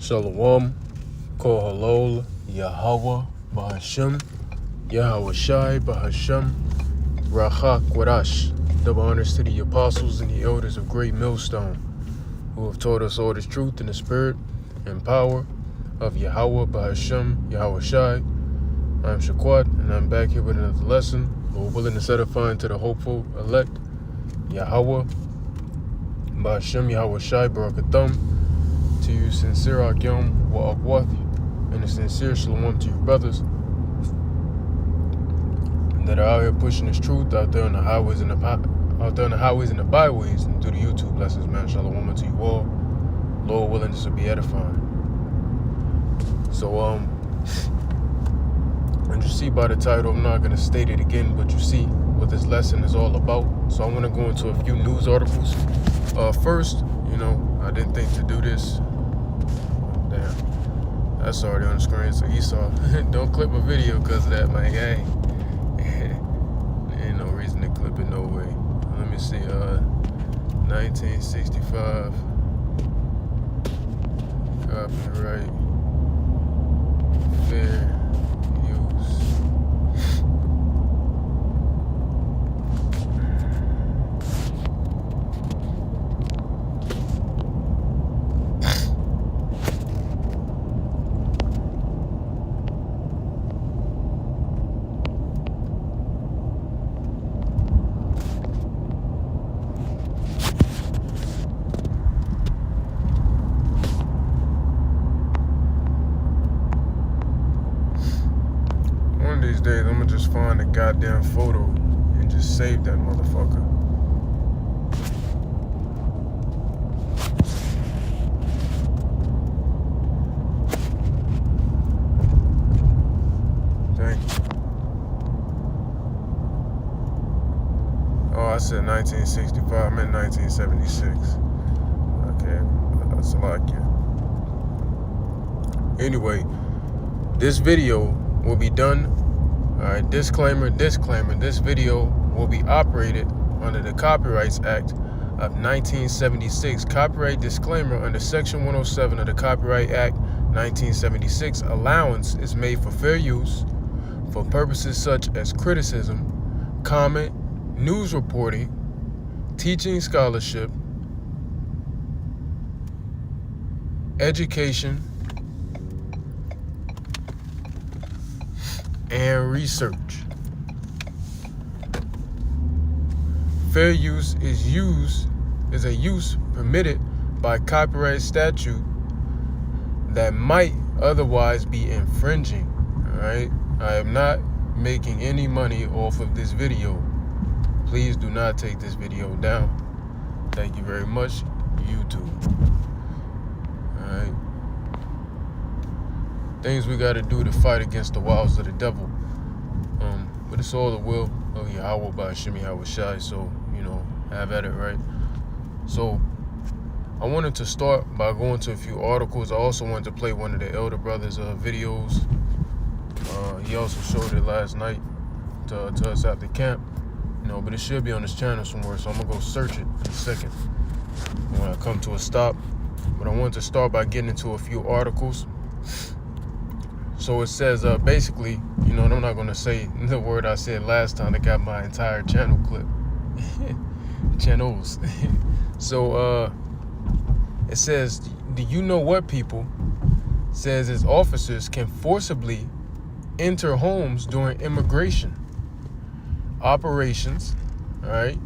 Shalom, Kohalol, Yahweh, Bahashem, Yahweh Shai, Bahashem, Rachak, Wadash. Double honors to the apostles and the elders of Great Millstone, who have taught us all this truth in the spirit and power of Yahweh, Bahashem, Yahweh Shai. I'm Shaquat, and I'm back here with another lesson. Lord willing, to edifying to the hopeful elect, Yahweh, Bahashem, Yahweh Shai, Barakathum. To you sincere Akyom wa Akwath, and a sincere Shalom to you brothers that are out here pushing this truth out there on the highways and the byways and through the YouTube lessons, man. Shalom to you all. Lord willing, this will be edifying. So and you see by the title, I'm not gonna state it again, but you see what this lesson is all about. So I want to go into a few news articles. First, I didn't think to do this. Damn, that's already on the screen. So Esau, don't clip my video because of that, man. Hey, ain't no reason to clip it, no way. Let me see. 1965. Copyright. Fair use. One of these days, I'm gonna just find a goddamn photo and just save that motherfucker. Thank you. Oh, I said 1965. I meant 1976. Okay, that's a lot, yeah. Anyway, this video will be done. All right, disclaimer. This video will be operated under the Copyrights Act of 1976. Copyright disclaimer: under Section 107 of the Copyright Act 1976, allowance is made for fair use for purposes such as criticism, comment, news reporting, teaching, scholarship, education, and research. Fair use is a use permitted by copyright statute that might otherwise be infringing. Alright? I am not making any money off of this video. Please do not take this video down. Thank you very much, YouTube. Alright. Things we got to do to fight against the wiles of the devil. But it's all the will of Yahweh by Shemi Yahweh Shai. So, have at it, right? So, I wanted to start by going to a few articles. I also wanted to play one of the elder brothers' videos. He also showed it last night to us at the camp. But it should be on his channel somewhere. So I'm going to go search it in a second when I come to a stop. But I wanted to start by getting into a few articles. So it says, basically, I'm not going to say the word I said last time that got my entire channel clip. Channels. So it says, do you know what people? Says its officers can forcibly enter homes during immigration operations, all right,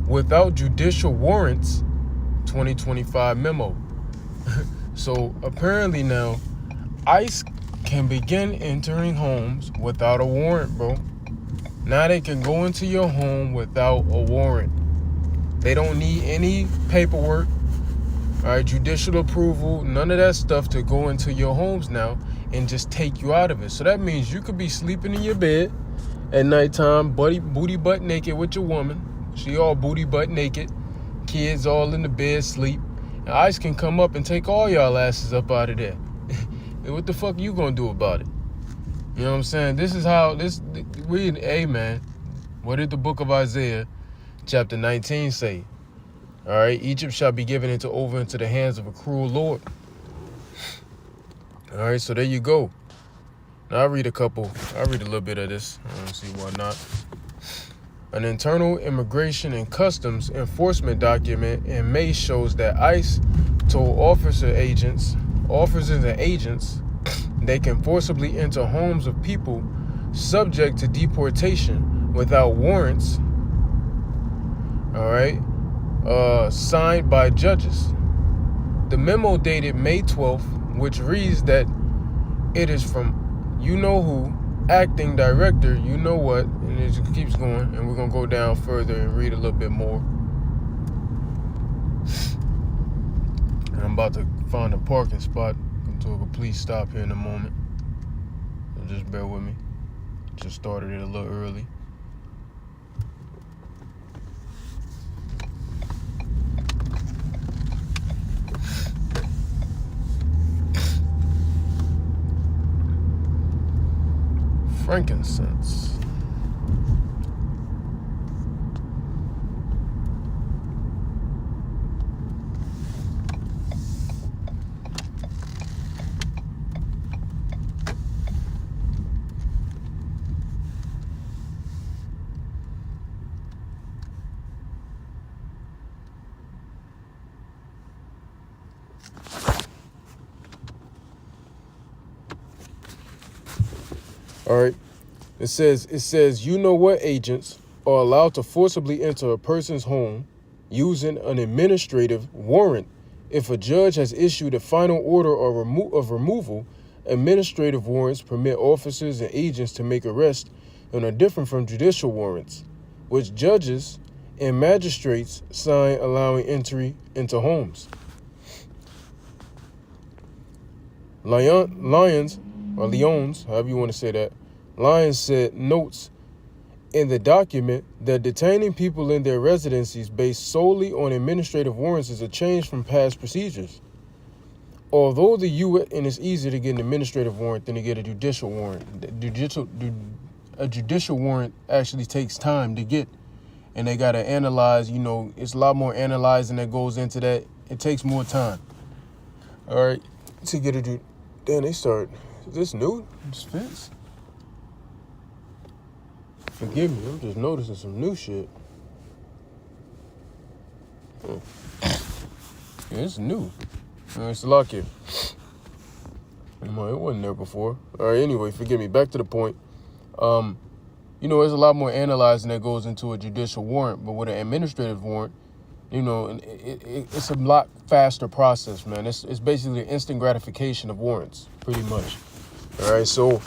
without judicial warrants, 2025 memo. So apparently now, ICE can begin entering homes without a warrant, bro. Now they can go into your home without a warrant. They don't need any paperwork, all right, judicial approval, none of that stuff to go into your homes now and just take you out of it. So that means you could be sleeping in your bed at nighttime, booty butt naked with your woman. She all booty butt naked. Kids all in the bed asleep. And ICE can come up and take all y'all asses up out of there. What the fuck you gonna do about it? You know what I'm saying? This is how man. What did the book of Isaiah chapter 19 say? All right, Egypt shall be given over into the hands of a cruel lord. All right, so there you go. Now I'll read a little bit of this. I don't see why not. An internal immigration and customs enforcement document in May shows that ICE told officers and agents they can forcibly enter homes of people subject to deportation without warrants, all right, signed by judges. The memo dated May 12th, which reads that it is from you-know-who, acting director, you-know-what, and it just keeps going, and we're going to go down further and read a little bit more. And I'm about to find a parking spot, come to a complete stop here in a moment. So just bear with me. Just started it a little early. Frankincense. All right. It says, you know what agents are allowed to forcibly enter a person's home using an administrative warrant. If a judge has issued a final order of removal, administrative warrants permit officers and agents to make arrests and are different from judicial warrants, which judges and magistrates sign allowing entry into homes. Lyons, however you want to say that, Lyons said notes in the document that detaining people in their residencies based solely on administrative warrants is a change from past procedures. Although the U.S. and it's easier to get an administrative warrant than to get a judicial warrant. A judicial warrant actually takes time to get, and they got to analyze. It's a lot more analyzing that goes into that. It takes more time. All right, to get a damn, they start. Is this new? This fence? Forgive me, I'm just noticing some new shit. Yeah, it's new. It's locked here. It wasn't there before. All right, anyway, forgive me. Back to the point. There's a lot more analyzing that goes into a judicial warrant, but with an administrative warrant, it's a lot faster process, man. It's basically an instant gratification of warrants, pretty much. All right, so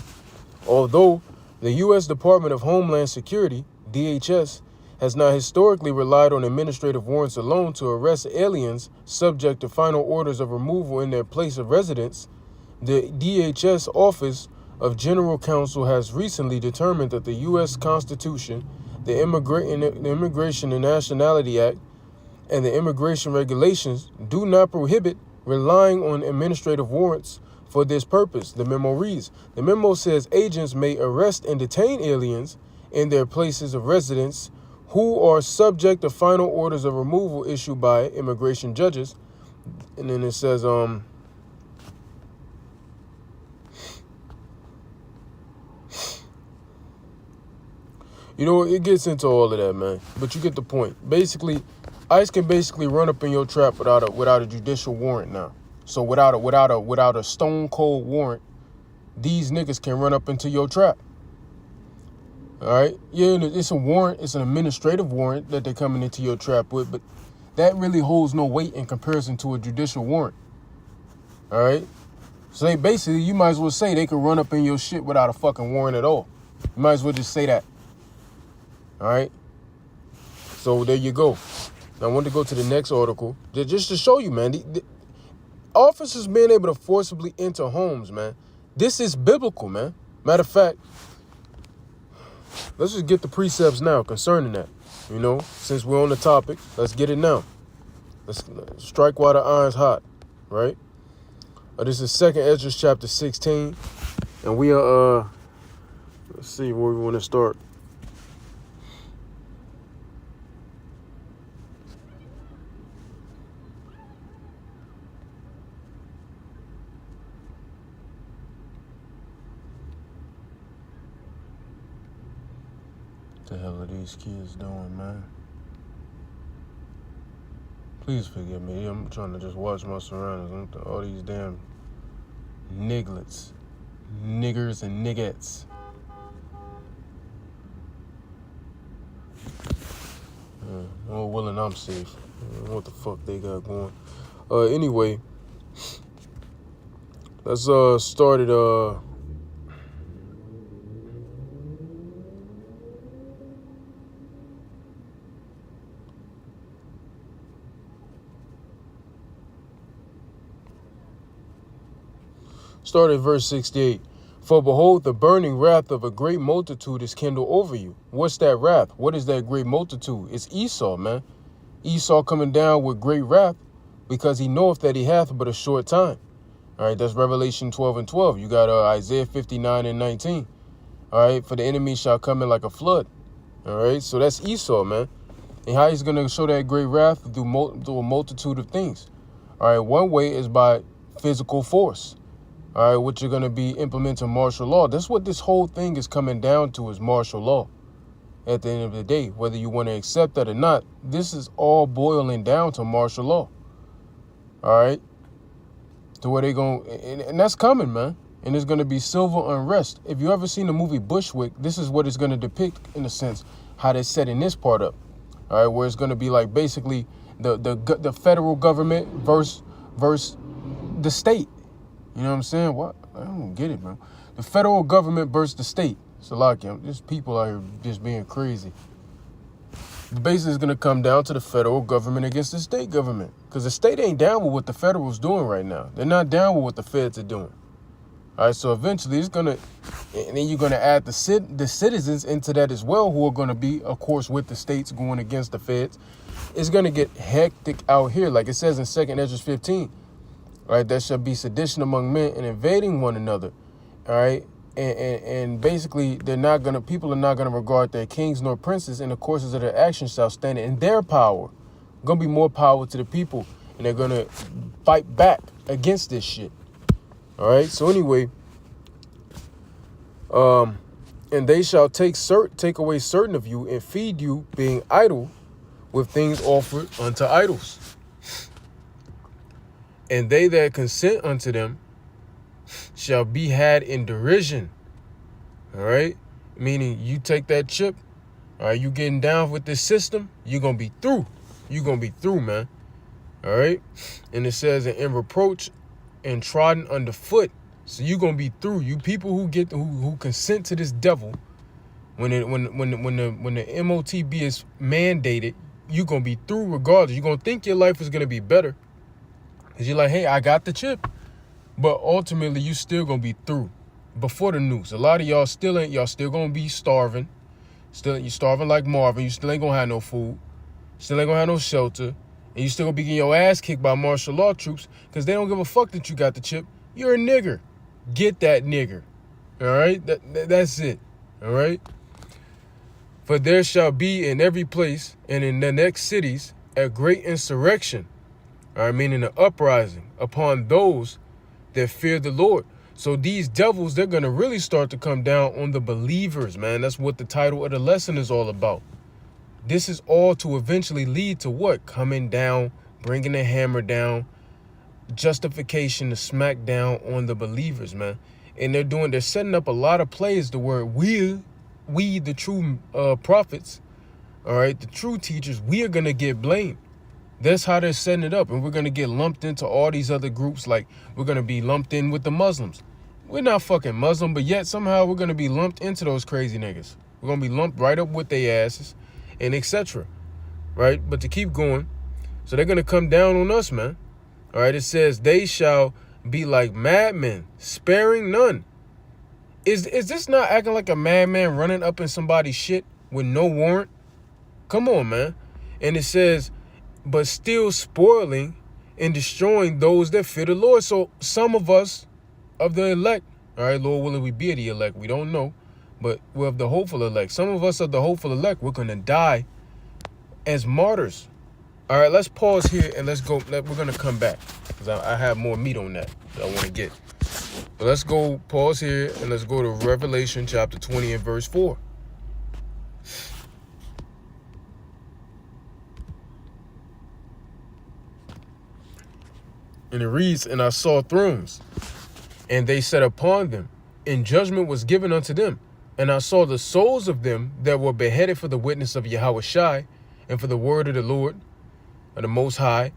although the U.S. Department of Homeland Security, DHS, has not historically relied on administrative warrants alone to arrest aliens subject to final orders of removal in their place of residence, the DHS Office of General Counsel has recently determined that the U.S. Constitution, the Immigration and Nationality Act, and the immigration regulations do not prohibit relying on administrative warrants for this purpose. The memo reads, the memo says agents may arrest and detain aliens in their places of residence who are subject to final orders of removal issued by immigration judges. And then it says, it gets into all of that, man. But you get the point. Basically, ICE can run up in your trap without a judicial warrant now. So without a stone cold warrant, these niggas can run up into your trap. All right? Yeah, it's a warrant. It's an administrative warrant that they're coming into your trap with, but that really holds no weight in comparison to a judicial warrant. All right? So you might as well say they can run up in your shit without a fucking warrant at all. You might as well just say that. All right? So there you go. Now I want to go to the next article just to show you, man. The officers being able to forcibly enter homes, man. This is biblical, man. Matter of fact, let's just get the precepts now concerning that. Since we're on the topic, let's get it now. Let's strike while the iron's hot, right? This is 2 Ezra chapter 16, and we are, let's see where we want to start. The hell are these kids doing, man? Please forgive me. I'm trying to just watch my surroundings. All these damn nigglets, niggers and niggettes. Oh, well, and I'm safe. What the fuck they got going? Anyway, let's start it. Start at verse 68. For behold, the burning wrath of a great multitude is kindled over you. What's that wrath? What is that great multitude? It's Esau, man. Esau coming down with great wrath because he knoweth that he hath but a short time. All right, that's Revelation 12 and 12. You got Isaiah 59 and 19. All right, for the enemy shall come in like a flood. All right, so that's Esau, man. And how he's going to show that great wrath through a multitude of things. All right, one way is by physical force. All right, what you're going to be implementing martial law. That's what this whole thing is coming down to, is martial law. At the end of the day, whether you want to accept that or not, this is all boiling down to martial law. All right? To where they going, and that's coming, man. And there's going to be civil unrest. If you ever seen the movie Bushwick, this is what it's going to depict, in a sense, how they're setting this part up. All right, where it's going to be like basically the federal government versus the state. You know what I'm saying? What? I don't get it, man. The federal government versus the state. It's a lot of there's people out here just being crazy. The basis is going to come down to the federal government against the state government. Because the state ain't down with what the federal's doing right now. They're not down with what the feds are doing. All right, so eventually it's going to, and then you're going to add the citizens into that as well, who are going to be, of course, with the states going against the feds. It's going to get hectic out here. Like it says in 2 Ezra 15. Right, there shall be sedition among men and invading one another. All right, and basically people are not gonna regard their kings nor princes, and the courses of their actions shall stand in their power. Gonna be more power to the people, and they're gonna fight back against this shit. All right. So anyway, and they shall take away certain of you and feed you, being idle, with things offered unto idols. And they that consent unto them shall be had in derision. All right? Meaning you take that chip, all right, you getting down with this system, you're going to be through. You're going to be through, man. All right? And it says, in reproach and trodden underfoot. So you're going to be through. You people who consent to this devil, when the MOTB is mandated, you're going to be through regardless. You're going to think your life is going to be better. Because you're like, hey, I got the chip. But ultimately, you still going to be through before the nukes. A lot of y'all still going to be starving. You're starving like Marvin. You still ain't going to have no food. Still ain't going to have no shelter. And you still going to be getting your ass kicked by martial law troops because they don't give a fuck that you got the chip. You're a nigger. Get that nigger. All right? That's it. All right? For there shall be in every place and in the next cities a great insurrection. All right, meaning an uprising upon those that fear the Lord. So these devils, they're going to really start to come down on the believers, man. That's what the title of the lesson is all about. This is all to eventually lead to what? Coming down, bringing the hammer down, justification to smack down on the believers, man. And they're setting up a lot of plays to where we the true prophets, all right, the true teachers, we are going to get blamed. That's how they're setting it up. And we're going to get lumped into all these other groups. Like we're going to be lumped in with the Muslims. We're not fucking Muslim, but yet somehow we're going to be lumped into those crazy niggas. We're going to be lumped right up with their asses and etc. Right? But to keep going. So they're going to come down on us, man. All right. It says they shall be like madmen, sparing none. Is this not acting like a madman running up in somebody's shit with no warrant? Come on, man. And it says, but still spoiling and destroying those that fear the Lord. So some of us of the elect, all right, Lord willing, we be the elect. We don't know, but we're of the hopeful elect. Some of us of the hopeful elect, we're going to die as martyrs. All right, let's pause here and let's go. We're going to come back because I have more meat on that I want to get. But let's go pause here and let's go to Revelation chapter 20 and verse 4. And it reads, and I saw thrones, and they sat upon them, and judgment was given unto them. And I saw the souls of them that were beheaded for the witness of Yahweh Shai, and for the word of the Lord, of the Most High,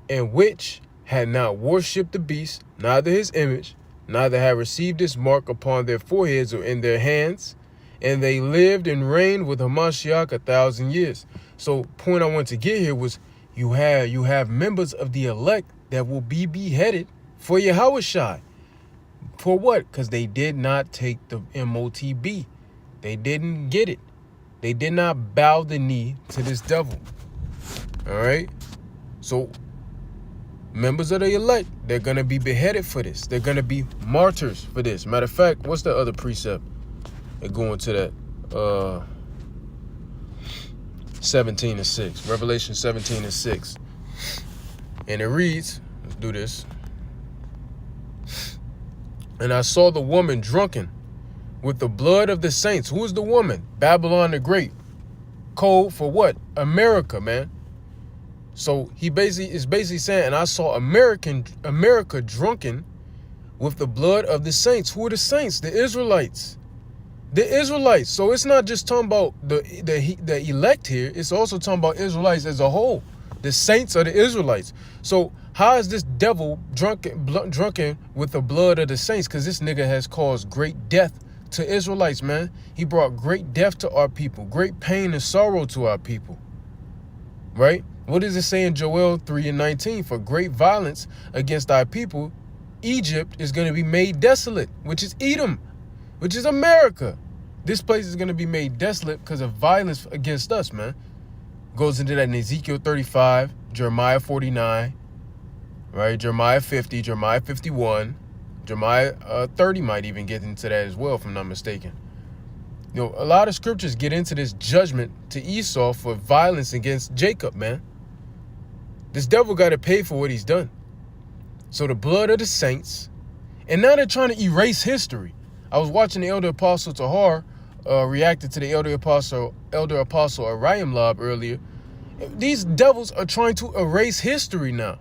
and which had not worshipped the beast, neither his image, neither had received his mark upon their foreheads or in their hands. And they lived and reigned with Hamashiach 1,000 years. So point I want to get here was you have members of the elect that will be beheaded for Yahweh Shai. For what? Because they did not take the MOTB. They didn't get it. They did not bow the knee to this devil. All right? So members of the elect, they're going to be beheaded for this. They're going to be martyrs for this. Matter of fact, what's the other precept? They're going to that 17:6. Revelation 17:6. And it reads, let's do this. And I saw the woman drunken with the blood of the saints. Who is the woman? Babylon the Great. Code for what? America, man. So he is basically saying, and I saw America drunken with the blood of the saints. Who are the saints? The Israelites. The Israelites. So it's not just talking about the elect here. It's also talking about Israelites as a whole. The saints are the Israelites. So how is this devil drunken with the blood of the saints? Because this nigga has caused great death to Israelites, man. He brought great death to our people, great pain and sorrow to our people. Right? What does it say in Joel 3:19? For great violence against thy people, Egypt is going to be made desolate, which is Edom, which is America. This place is going to be made desolate because of violence against us, man. Goes into that in Ezekiel 35, Jeremiah 49, right? Jeremiah 50, Jeremiah 51, Jeremiah 30 might even get into that as well, if I'm not mistaken. You know, a lot of scriptures get into this judgment to Esau for violence against Jacob, man. This devil got to pay for what he's done. So the blood of the saints, and now they're trying to erase history. I was watching the Elder Apostle Tahar reacted to the Elder Apostle Ariam Lob earlier. These devils are trying to erase history now.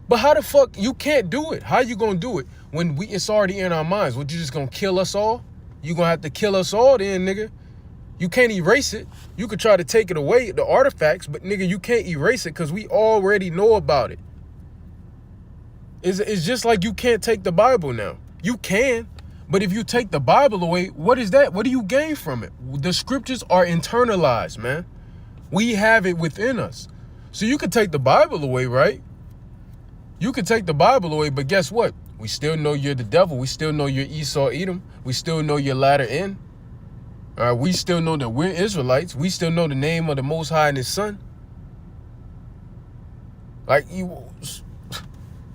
But how the fuck, you can't do it. How you gonna do it when it's already in our minds? What, you just gonna kill us all? You gonna have to kill us all then, nigga. You can't erase it. You could try to take it away, the artifacts, but nigga, you can't erase it because we already know about it. It's just like you can't take the Bible now. You can, but if you take the Bible away, what is that? What do you gain from it? The scriptures are internalized, man. We have it within us. So you could take the Bible away, right? You could take the Bible away, but guess what? We still know you're the devil. We still know you're Esau, Edom. We still know you're latter end. All right, we still know that we're Israelites. We still know the name of the Most High and His Son.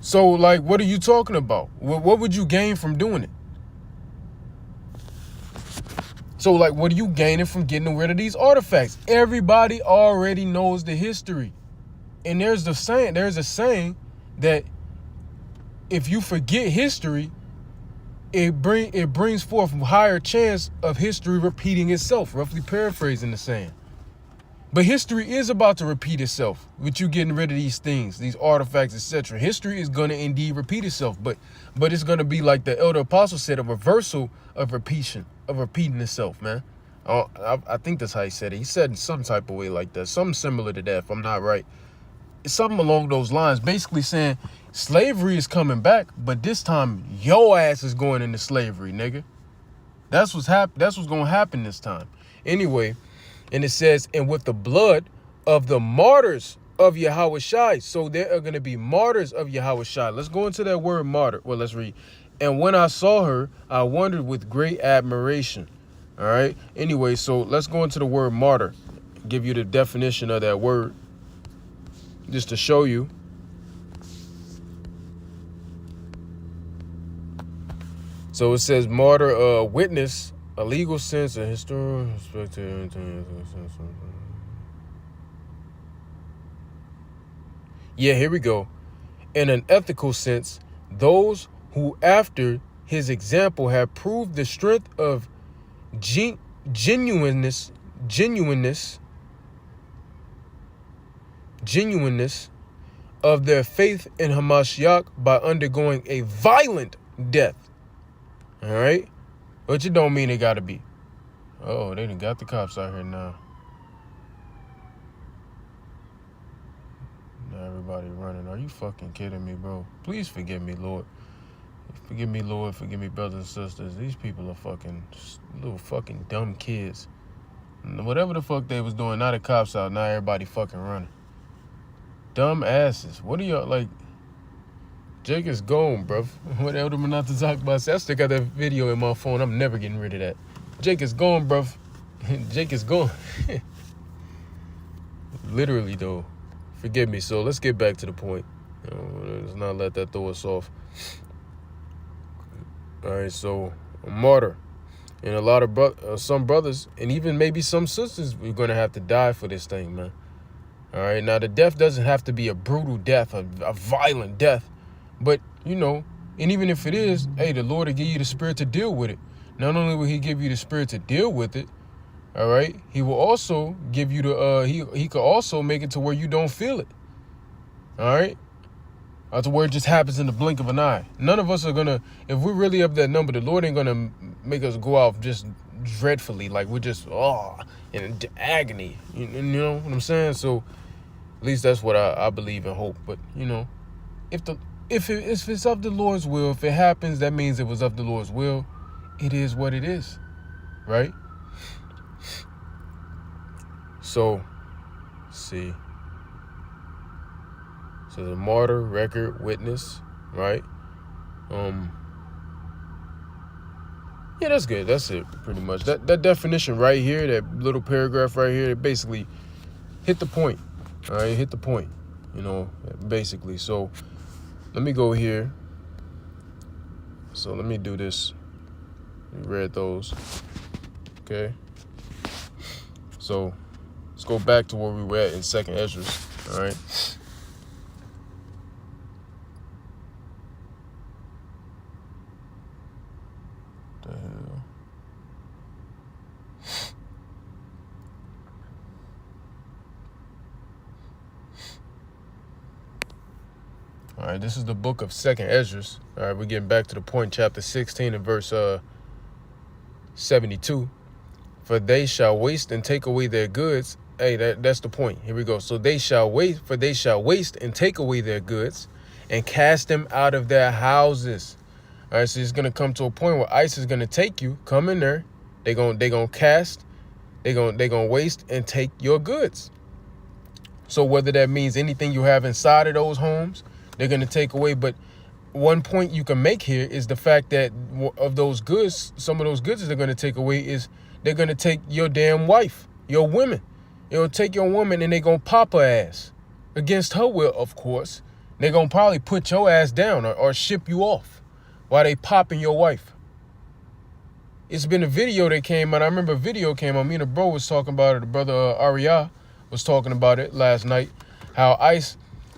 So what are you talking about? What would you gain from doing it? So, what are you gaining from getting rid of these artifacts? Everybody already knows the history. And there's a saying that if you forget history, it brings forth a higher chance of history repeating itself, roughly paraphrasing the saying. But history is about to repeat itself with you getting rid of these things, these artifacts, etc. History is going to indeed repeat itself, but it's going to be like the Elder Apostle said, a reversal of repeating itself, man. I think that's how he said it. He said in some type of way like that, something similar to that, if I'm not right. It's something along those lines, basically saying slavery is coming back, but this time your ass is going into slavery, nigga. That's what's going to happen this time. Anyway, and it says, and with the blood of the martyrs of Yahweh Shai. So there are going to be martyrs of Yahweh Shai. Let's go into that word martyr. Well, let's read. And when I saw her, I wondered with great admiration. All right. Anyway, so let's go into the word martyr. Give you the definition of that word, just to show you. So it says martyr, witness, a legal sense, a historical perspective. Yeah, here we go. In an ethical sense, those who after his example have proved the strength of genuineness of their faith in Hamashiach by undergoing a violent death. All right? But it don't mean it got to be. Oh, they done got the cops out here now. Now everybody running. Are you fucking kidding me, bro? Please forgive me, Lord. Forgive me, Lord. Forgive me, brothers and sisters. These people are fucking little fucking dumb kids. Whatever the fuck they was doing, now the cops out. Now everybody fucking running. Dumb asses. What are y'all like? Jake is gone, bruv. What else am I not to talk about? I still got that video in my phone. I'm never getting rid of that. Jake is gone, bruv. Jake is gone. Literally, though. Forgive me. So let's get back to the point. Let's not let that throw us off. All right, so a martyr. And a lot of some brothers, and even maybe some sisters, we're going to have to die for this thing, man. All right, now the death doesn't have to be a brutal death, a violent death. But, you know, and even if it is, hey, the Lord will give you the spirit to deal with it. Not only will he give you the spirit to deal with it, all right, he will also give you the, he could also make it to where you don't feel it. All right? To where it just happens in the blink of an eye. None of us are going to, if we're really up that number, the Lord ain't going to make us go out just dreadfully. Like we're just, in agony. You know what I'm saying? So at least that's what I believe and hope. But, you know, if it's of the Lord's will, if it happens, that means it was of the Lord's will. It is what it is. Right? So, let's see. So the martyr, record, witness, right? Yeah, that's good. That's it, pretty much. That definition right here, that little paragraph right here, it basically hit the point. All right, hit the point, you know, basically. So let me go here. So let me do this. We read those. Okay. So let's go back to where we were at in 2nd Esdras. All right. The hell? All right, this is the book of 2nd Esdras. All right, we're getting back to the point, chapter 16 and verse 72. For they shall waste and take away their goods. Hey, that's the point. Here we go. So they shall waste and take away their goods and cast them out of their houses. All right, so it's going to come to a point where ICE is going to take you, come in there, they're going to cast, they're going to waste and take your goods. So whether that means anything you have inside of those homes, they're going to take away. But one point you can make here is the fact that of those goods, some of those goods that they're going to take away is they're going to take your damn wife, your women. They'll take your woman and they're going to pop her ass against her will, of course. They're going to probably put your ass down or ship you off while they popping your wife. It's been a video that came out. I remember a video came out. Me and the bro was talking about it. The brother Arya was talking about it last night. How ICE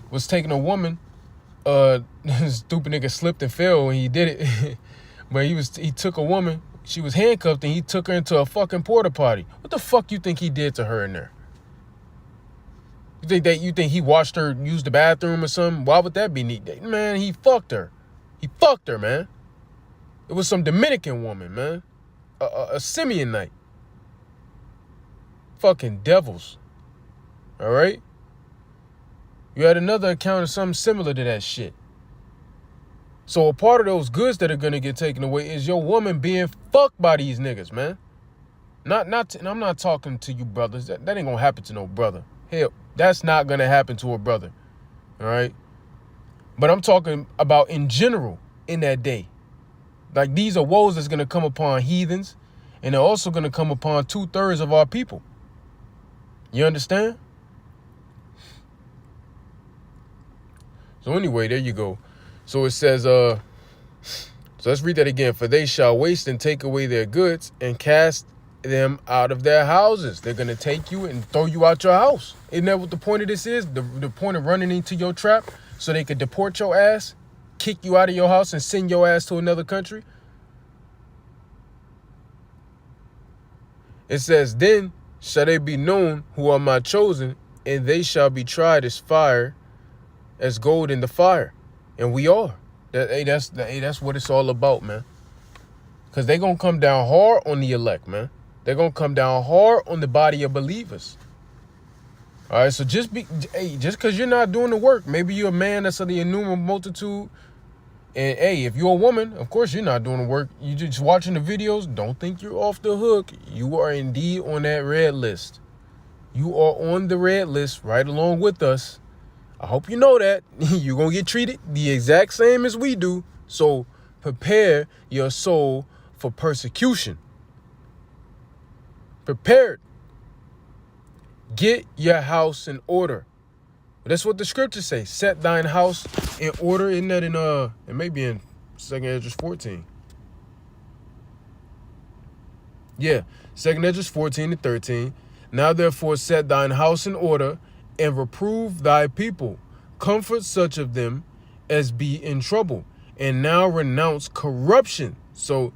was taking a woman. Stupid nigga slipped and fell when he did it. But he took a woman. She was handcuffed and he took her into a fucking porta potty. What the fuck you think he did to her in there? You think he watched her use the bathroom or something? Why would that be neat? Man, he fucked her. He fucked her, man. It was some Dominican woman, man. A Simeonite. Fucking devils. All right? You had another account of something similar to that shit. So a part of those goods that are going to get taken away is your woman being fucked by these niggas, man. And I'm not talking to you brothers. That ain't going to happen to no brother. Hell, that's not going to happen to a brother. All right? But I'm talking about in general in that day. Like these are woes that's going to come upon heathens. And they're also going to come upon 2/3 of our people. You understand? So anyway, there you go. So it says, so let's read that again. For they shall waste and take away their goods and cast them out of their houses. They're going to take you and throw you out your house. Isn't that what the point of this is? The point of running into your trap so they could deport your ass, kick you out of your house and send your ass to another country? It says, then shall they be known who are my chosen, and they shall be tried as fire as gold in the fire. And we are. That's what it's all about, man. Because they're going to come down hard on the elect, man. They're going to come down hard on the body of believers. All right, so just because you're not doing the work, maybe you're a man that's of the innumerable multitude. And hey, if you're a woman, of course you're not doing the work. You just watching the videos. Don't think you're off the hook. You are indeed on that red list. You are on the red list right along with us. I hope you know that. You're going to get treated the exact same as we do. So prepare your soul for persecution. Prepare it. Get your house in order. That's what the scriptures say. Set thine house in order. Isn't that in it may be in 2 Esdras 14. Yeah, 2 Esdras 14 to 13. Now therefore set thine house in order, and reprove thy people. Comfort such of them as be in trouble. And now renounce corruption. So,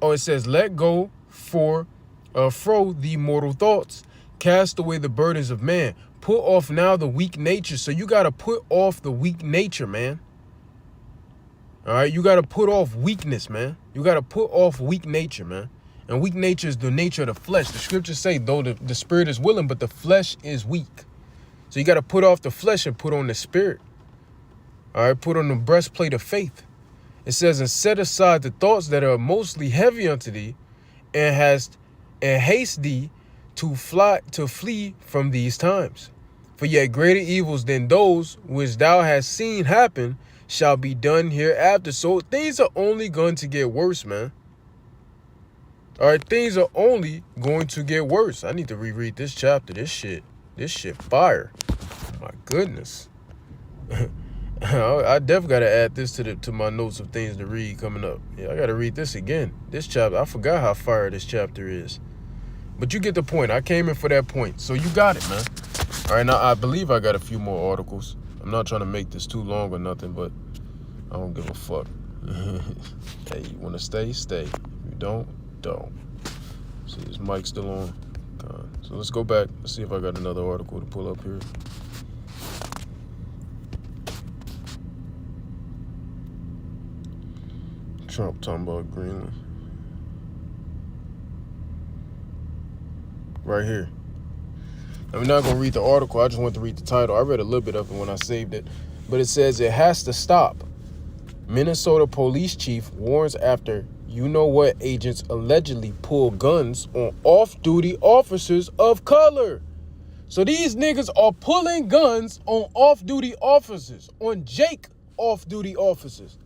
it says, let go fro the mortal thoughts. Cast away the burdens of man. Put off now the weak nature. So you got to put off the weak nature, man. All right, you got to put off weakness, man. You got to put off weak nature, man. And weak nature is the nature of the flesh. The scriptures say, though the spirit is willing, but the flesh is weak. So you got to put off the flesh and put on the spirit. All right, put on the breastplate of faith. It says, and set aside the thoughts that are mostly heavy unto thee, and haste thee to flee from these times. For yet greater evils than those which thou hast seen happen shall be done hereafter. So things are only going to get worse, man. All right, things are only going to get worse. I need to reread this chapter. This shit fire. My goodness. I definitely got to add this to my notes of things to read coming up. Yeah, I got to read this again. This chapter, I forgot how fire this chapter is. But you get the point. I came in for that point. So you got it, man. All right, now I believe I got a few more articles. I'm not trying to make this too long or nothing, but I don't give a fuck. Hey, you want to stay, stay. If you don't. See, this mic's still on. So let's go back. Let's see if I got another article to pull up here. Trump talking about Greenland. Right here. I'm not going to read the article. I just want to read the title. I read a little bit of it when I saved it. But it says it has to stop. Minnesota police chief warns after you-know-what agents allegedly pull guns on off-duty officers of color. So these niggas are pulling guns on off-duty officers, on Jake off-duty officers.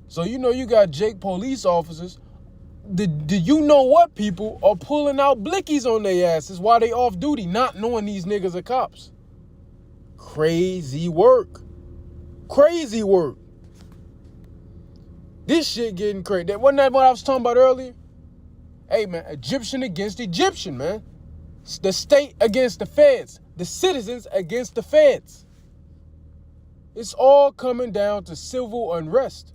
So you know you got Jake police officers. The you-know-what people are pulling out blickies on their asses while they off-duty, not knowing these niggas are cops. Crazy work. Crazy work. This shit getting crazy. Wasn't that what I was talking about earlier? Hey, man, Egyptian against Egyptian, man. The state against the feds. The citizens against the feds. It's all coming down to civil unrest.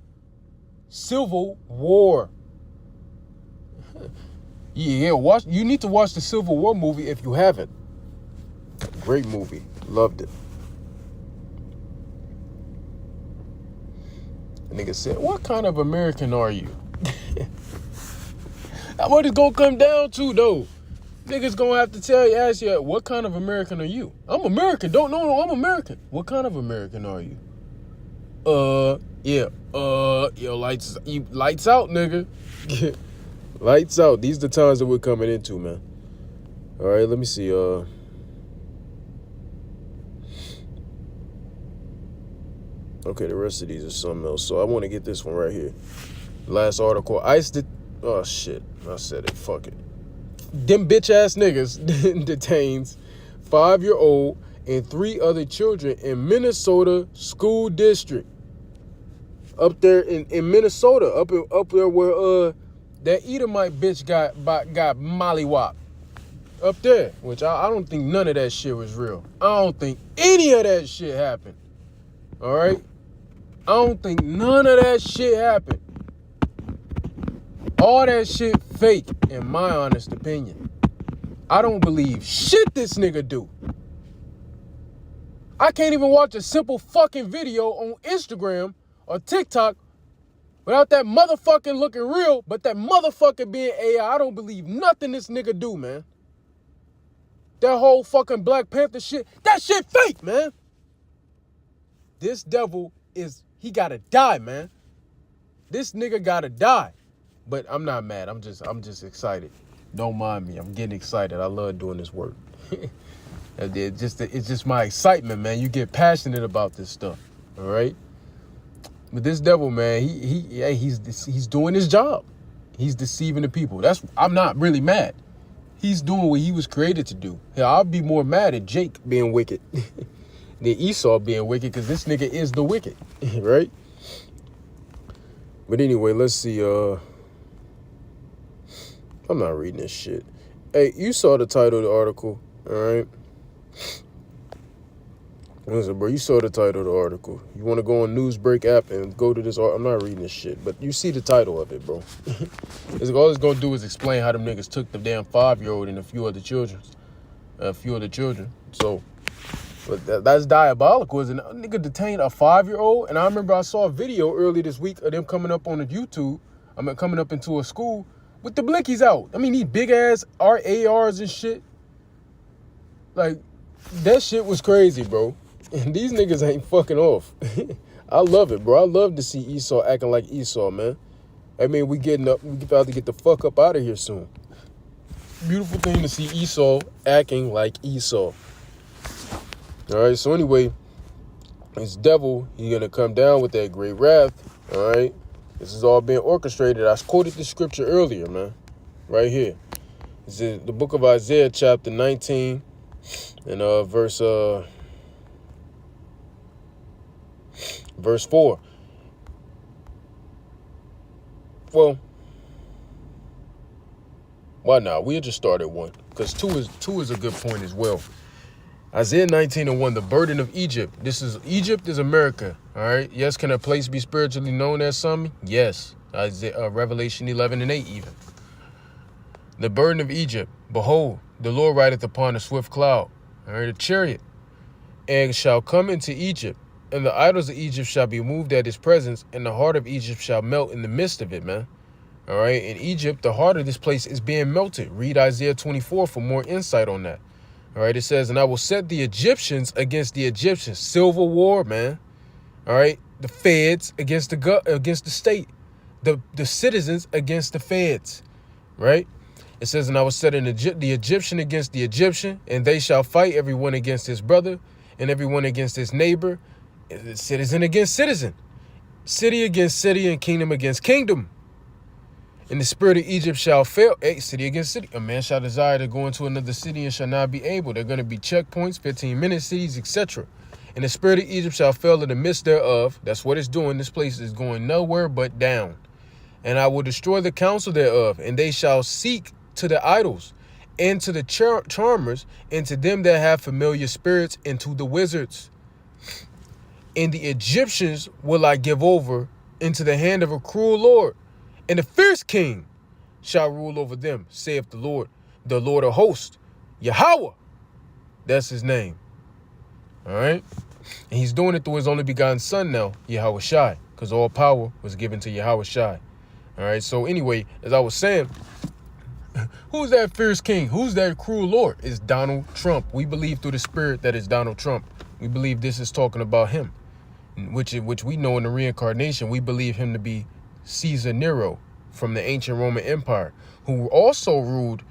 Civil war. Yeah, you need to watch the Civil War movie if you haven't. Great movie. Loved it. The nigga said, what kind of American are you? That's what it's gonna come down to, though. Niggas gonna have to ask you, what kind of American are you? I'm American. No, I'm American. What kind of American are you? Lights out, nigga. Lights out. These are the times that we're coming into, man. All right, let me see. Okay, the rest of these are something else. So I want to get this one right here. Last article. Oh, shit. I said it. Fuck it. Them bitch-ass niggas detains 5-year-old and 3 other children in Minnesota school district. Up there in Minnesota. Up there where that Edomite bitch got mollywopped. Up there. Which I don't think none of that shit was real. I don't think any of that shit happened. All right? I don't think none of that shit happened. All that shit fake, in my honest opinion. I don't believe shit this nigga do. I can't even watch a simple fucking video on Instagram or TikTok without that motherfucking looking real, but that motherfucking being AI. I don't believe nothing this nigga do, man. That whole fucking Black Panther shit, that shit fake, man. This devil he gotta die, man. This nigga gotta die. But I'm not mad. I'm just excited. Don't mind me. I'm getting excited. I love doing this work. It's just my excitement, man. You get passionate about this stuff, all right? But this devil, man, he's doing his job. He's deceiving the people. I'm not really mad. He's doing what he was created to do. Hell, I'll be more mad at Jake being wicked than Esau being wicked, because this nigga is the wicked, right? But anyway, let's see. I'm not reading this shit. Hey, you saw the title of the article, all right? Listen, bro, you saw the title of the article. You want to go on Newsbreak app and go to this? I'm not reading this shit, but you see the title of it, bro. All it's going to do is explain how them niggas took the damn 5-year-old and a few other children. So, but that's diabolical. Is a nigga detained a 5-year-old? And I remember I saw a video earlier this week of them coming up on the YouTube. Coming up into a school with the blickies out. I mean, these big-ass ARs and shit. Like, that shit was crazy, bro. And these niggas ain't fucking off. I love it, bro. I love to see Esau acting like Esau, man. I mean, we about to get the fuck up out of here soon. Beautiful thing to see Esau acting like Esau. All right, so anyway, this devil, he's going to come down with that great wrath, all right? This is all being orchestrated. I quoted the scripture earlier, man, right here. This is the book of Isaiah, chapter 19, and verse 4. Well, why not? We'll just start at 1, because 2 is a good point as well. Isaiah 19:1, the burden of Egypt. Egypt is America, all right? Yes, can a place be spiritually known as something? Yes. Revelation 11:8 even. The burden of Egypt. Behold, the Lord rideth upon a swift cloud, all right, a chariot, and shall come into Egypt, and the idols of Egypt shall be moved at his presence, and the heart of Egypt shall melt in the midst of it, man. All right, in Egypt, the heart of this place is being melted. Read Isaiah 24 for more insight on that. All right, it says, and I will set the Egyptians against the Egyptians. Civil war, man. All right, the feds against the state. The citizens against the feds, right? It says, and I will set the Egyptian against the Egyptian, and they shall fight everyone against his brother, and everyone against his neighbor, citizen against citizen, city against city, and kingdom against kingdom. And the spirit of Egypt shall fail. Hey, city against city. A man shall desire to go into another city and shall not be able. They're going to be checkpoints, 15-minute cities, etc. And the spirit of Egypt shall fail in the midst thereof. That's what it's doing. This place is going nowhere but down. And I will destroy the counsel thereof. And they shall seek to the idols, and to the charmers, and to them that have familiar spirits, and to the wizards. And the Egyptians will I give over into the hand of a cruel Lord, and a fierce king shall rule over them, saith the Lord of hosts, Yahweh. That's his name. All right? And he's doing it through his only begotten son now, Yahweh Shai, because all power was given to Yahweh Shai. All right? So anyway, as I was saying, who's that fierce king? Who's that cruel Lord? It's Donald Trump. We believe through the spirit that it's Donald Trump. We believe this is talking about him, which we know in the reincarnation. We believe him to be Caesar Nero from the ancient Roman Empire, who also ruled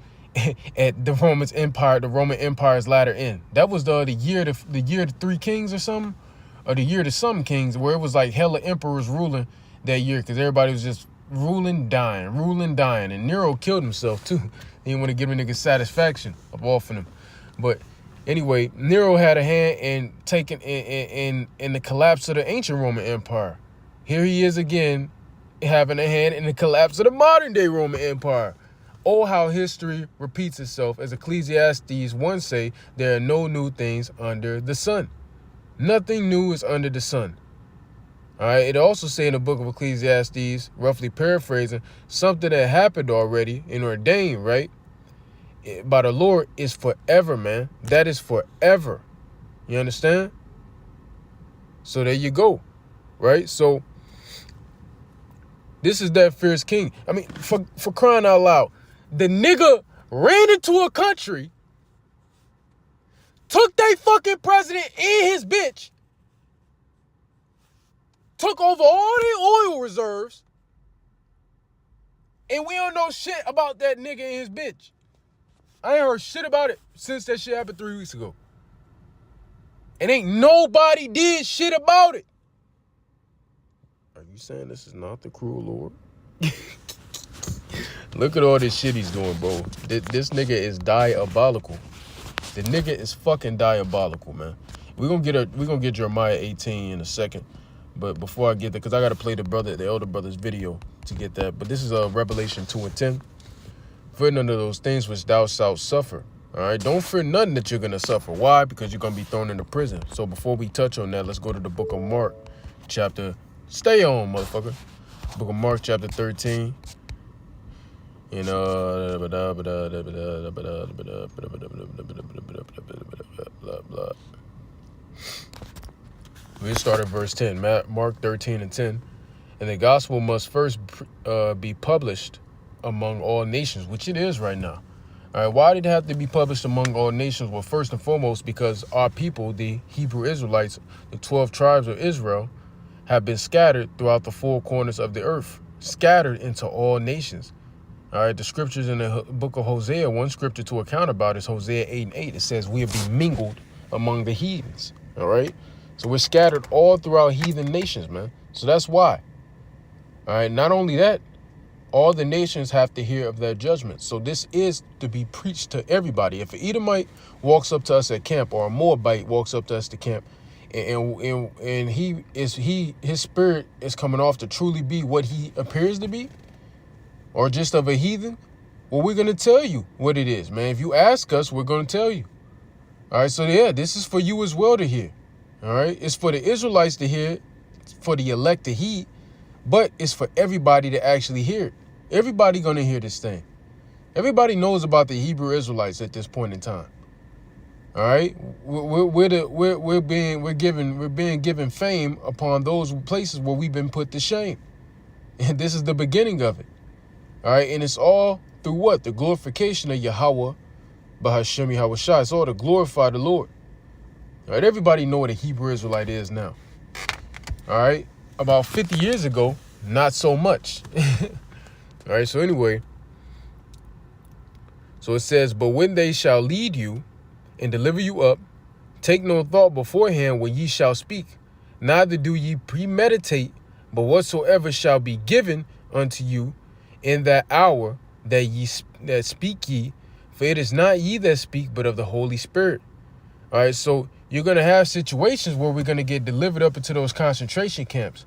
at the Roman Empire's latter end. That was the year of the 3 kings or something, or the year of some kings, where it was like hella emperors ruling that year, because everybody was just ruling, dying, and Nero killed himself too. He didn't want to give a nigga satisfaction of offing him. But anyway, Nero had a hand in taking in the collapse of the ancient Roman Empire. Here he is again, having a hand in the collapse of the modern day Roman Empire. Oh, how history repeats itself. As Ecclesiastes 1 say, there are no new things under the sun. Nothing new is under the sun. All right. It also say in the book of Ecclesiastes, roughly paraphrasing, something that happened already and ordained, right, by the Lord is forever, man. That is forever. You understand? So there you go, right? So this is that fierce king. I mean, for crying out loud, the nigga ran into a country, took they fucking president and his bitch, took over all their oil reserves, and we don't know shit about that nigga and his bitch. I ain't heard shit about it since that shit happened 3 weeks ago. And ain't nobody did shit about it. Are you saying this is not the cruel Lord? Look at all this shit he's doing, bro. This nigga is diabolical. The nigga is fucking diabolical, man. We're gonna get Jeremiah 18 in a second. But before I get there, because I gotta play the elder brother's video to get that. But this is Revelation 2:10. Fear none of those things which thou shalt suffer. All right, don't fear nothing that you're gonna suffer. Why? Because you're gonna be thrown into prison. So before we touch on that, let's go to the book of Mark, chapter. Stay on, motherfucker. Book of Mark, chapter 13. And we start at verse 10. Mark 13 and 10. And the gospel must first be published among all nations, which it is right now. All right, why did it have to be published among all nations? Well, first and foremost, because our people, the Hebrew Israelites, the 12 tribes of Israel, have been scattered throughout the four corners of the earth, scattered into all nations. All right, the scriptures in the book of Hosea, one scripture to account about is Hosea 8 and 8. It says we'll be mingled among the heathens. All right, so we're scattered all throughout heathen nations, man. So that's why. All right, not only that, all the nations have to hear of their judgment. So this is to be preached to everybody. If an Edomite walks up to us at camp, or a Moabite walks up to us to camp, and his spirit is coming off to truly be what he appears to be, or just of a heathen, well, we're going to tell you what it is, man. If you ask us, we're going to tell you. All right, so yeah, this is for you as well to hear. All right, it's for the Israelites to hear, for the elect to heed, but it's for everybody to actually hear it. Everybody going to hear this thing. Everybody knows about the Hebrew Israelites at this point in time. All right, we're being given fame upon those places where we've been put to shame, and this is the beginning of it. All right, and it's all through what? The glorification of Yahweh, Bahashem Yahweh Shai. It's all to glorify the Lord. All right, everybody know what a Hebrew Israelite is now. All right, about 50 years ago, not so much. All right, so anyway, so it says, but when they shall lead you and deliver you up, take no thought beforehand when ye shall speak, neither do ye premeditate, but whatsoever shall be given unto you in that hour that speak ye, for it is not ye that speak, but of the Holy Spirit. All right, so you're going to have situations where we're going to get delivered up into those concentration camps.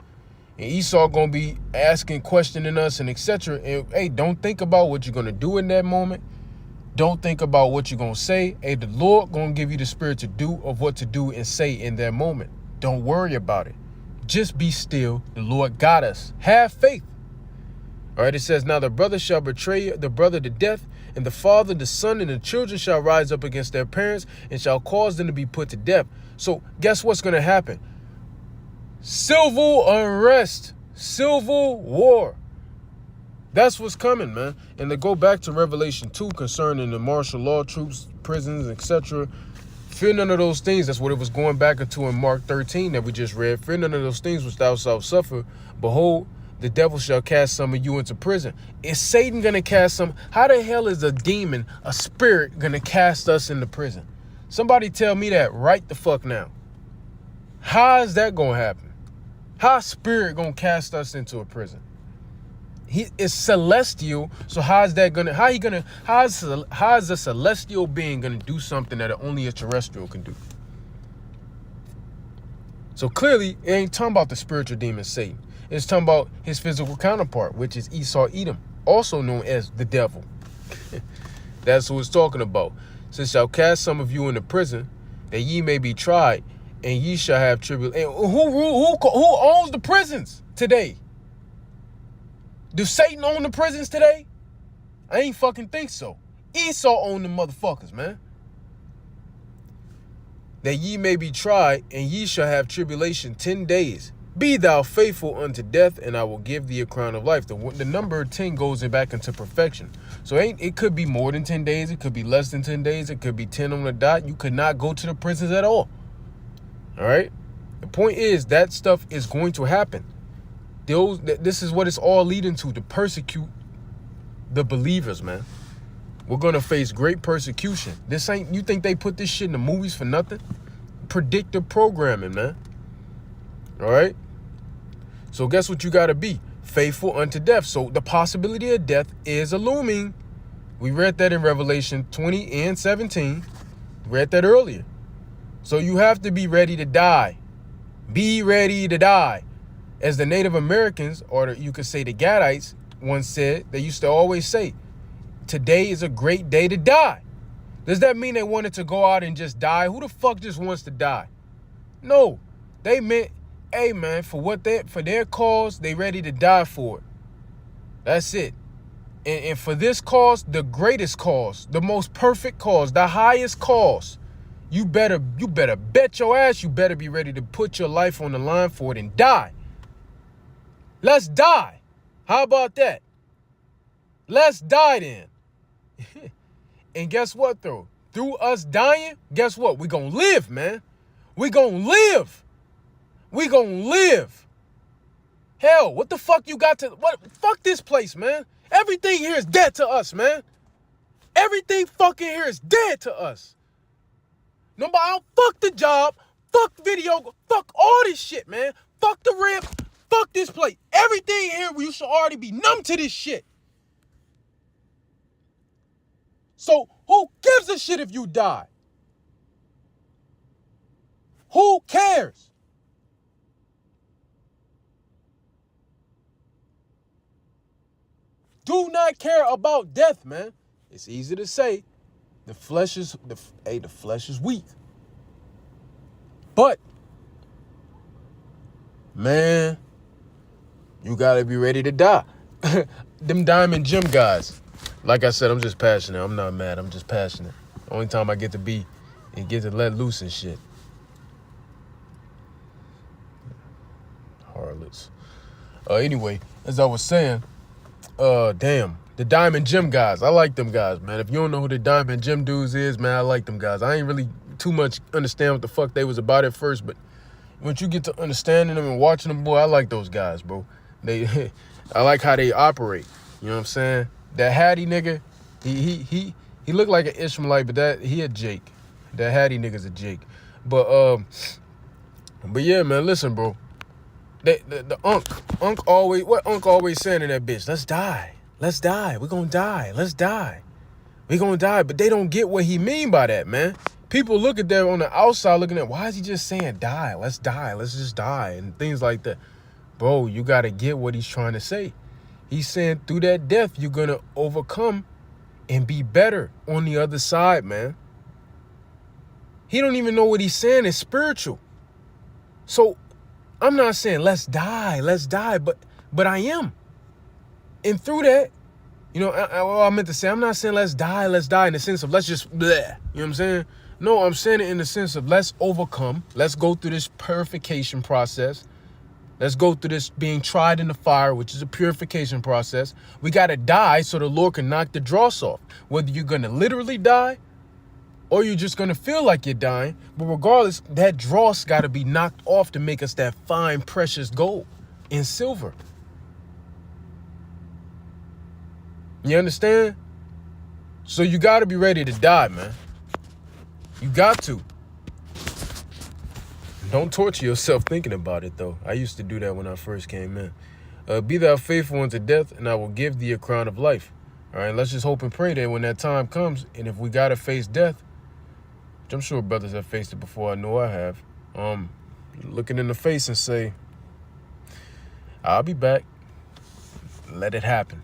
And Esau going to be asking, questioning us, and etc. And hey, don't think about what you're going to do in that moment. Don't think about what you're going to say. Hey, the Lord going to give you the spirit to do of what to do and say in that moment. Don't worry about it. Just be still. The Lord got us. Have faith. All right, it says, now the brother shall betray the brother to death, and the father, the son, and the children shall rise up against their parents and shall cause them to be put to death. So guess what's going to happen? Civil unrest, civil war. That's what's coming, man. And to go back to Revelation 2 concerning the martial law troops, prisons, etc., fear none of those things. That's what it was going back into in Mark 13 that we just read. Fear none of those things which thou shalt suffer. Behold, the devil shall cast some of you into prison. Is Satan going to cast some? How the hell is a demon, a spirit, going to cast us into prison? Somebody tell me that right the fuck now. How is that going to happen? How is spirit going to cast us into a prison? He is celestial, so how is a celestial being going to do something that only a terrestrial can do? So clearly, it ain't talking about the spiritual demon Satan. It's talking about his physical counterpart, which is Esau Edom, also known as the devil. That's who it's talking about. Since shall cast some of you into prison, that ye may be tried, and ye shall have tribulation. Who owns the prisons today? Do Satan own the prisons today? I ain't fucking think so. Esau owned the motherfuckers, man. that ye may be tried, and ye shall have tribulation 10 days. Be thou faithful unto death, and I will give thee a crown of life. The number 10 goes back into perfection. So it could be more than 10 days. It could be less than 10 days. It could be 10 on the dot. You could not go to the prisons at all. All right? The point is that stuff is going to happen. This is what it's all leading to persecute the believers, man. We're going to face great persecution. You think they put this shit in the movies for nothing? Predictive programming, man. All right? So guess what you got to be? Faithful unto death. So the possibility of death is a looming. We read that in Revelation 20 and 17. Read that earlier. So you have to be ready to die. Be ready to die. As the Native Americans, or you could say the Gadites, once said, they used to always say, today is a great day to die. Does that mean they wanted to go out and just die? Who the fuck just wants to die? No, they meant, hey man, for their cause, they ready to die for it. That's it. And for this cause, the greatest cause, the most perfect cause, the highest cause, you better bet your ass you better be ready to put your life on the line for it and die. Let's die. How about that? Let's die then. And guess what, though? Through us dying, guess what? We gonna live, man. We gonna live. We gonna live. Hell, what the fuck you got to... Fuck this place, man. Everything here is dead to us, man. Everything fucking here is dead to us. No matter, fuck the job, fuck video, fuck all this shit, man. Fuck the rib, fuck this place. Everything here, we should already be numb to this shit. So who gives a shit if you die? Who cares? Do not care about death, man. It's easy to say. The flesh is weak. But man, you gotta be ready to die. Them diamond gym guys. Like I said, I'm just passionate. I'm not mad. I'm just passionate. Only time I get to be and get to let loose and shit. Harlots. Anyway, as I was saying, damn, the diamond gym guys. I like them guys, man. If you don't know who the diamond gym dudes is, man, I like them guys. I ain't really too much understand what the fuck they was about at first, but once you get to understanding them and watching them, boy, I like those guys, bro. I like how they operate. You know what I'm saying? That Hattie nigga, he looked like an Ishmaelite, but he a Jake. That Hattie nigga's a Jake. But yeah, man, listen, bro. The Unc always saying in that bitch, let's die. Let's die. We're gonna die. Let's die. We're gonna die. But they don't get what he mean by that, man. People look at that on the outside looking at, why is he just saying die? Let's die. Let's just die. And things like that. Bro, you gotta get what he's trying to say. He's saying through that death, you're gonna overcome and be better on the other side, man. He don't even know what he's saying is spiritual. So I'm not saying let's die, but I am. And through that, you know, I meant to say, I'm not saying let's die in the sense of let's just bleh. You know what I'm saying? No, I'm saying it in the sense of let's overcome. Let's go through this purification process. Let's go through this being tried in the fire, which is a purification process. We got to die so the Lord can knock the dross off. Whether you're going to literally die or you're just going to feel like you're dying. But regardless, that dross got to be knocked off to make us that fine, precious gold and silver. You understand? So you got to be ready to die, man. You got to. Don't torture yourself thinking about it, though. I used to do that when I first came in. Be thou faithful unto death, and I will give thee a crown of life. All right, let's just hope and pray that when that time comes, and if we got to face death, which I'm sure brothers have faced it before, I know I have, look it in the face and say, I'll be back. Let it happen.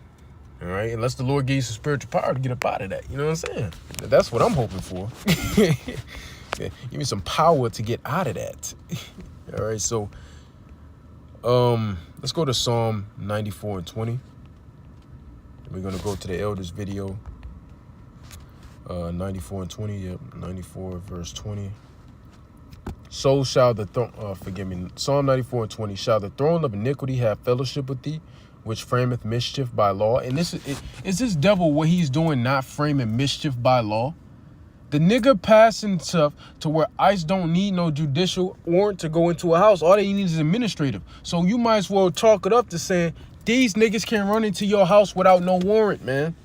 All right, unless the Lord gives you some spiritual power to get up out of that. You know what I'm saying? That's what I'm hoping for. Give me some power to get out of that. All right, so let's go to Psalm 94 and 20. We're going to go to the elders video. 94 and 20, yep, 94 verse 20. so shall the throne, Psalm 94 and 20, shall the throne of iniquity have fellowship with thee, which frameth mischief by law. And is this devil what he's doing, not framing mischief by law? The nigga passing stuff to where ICE don't need no judicial warrant to go into a house. All they need is administrative. So you might as well chalk it up to saying these niggas can run into your house without no warrant, man.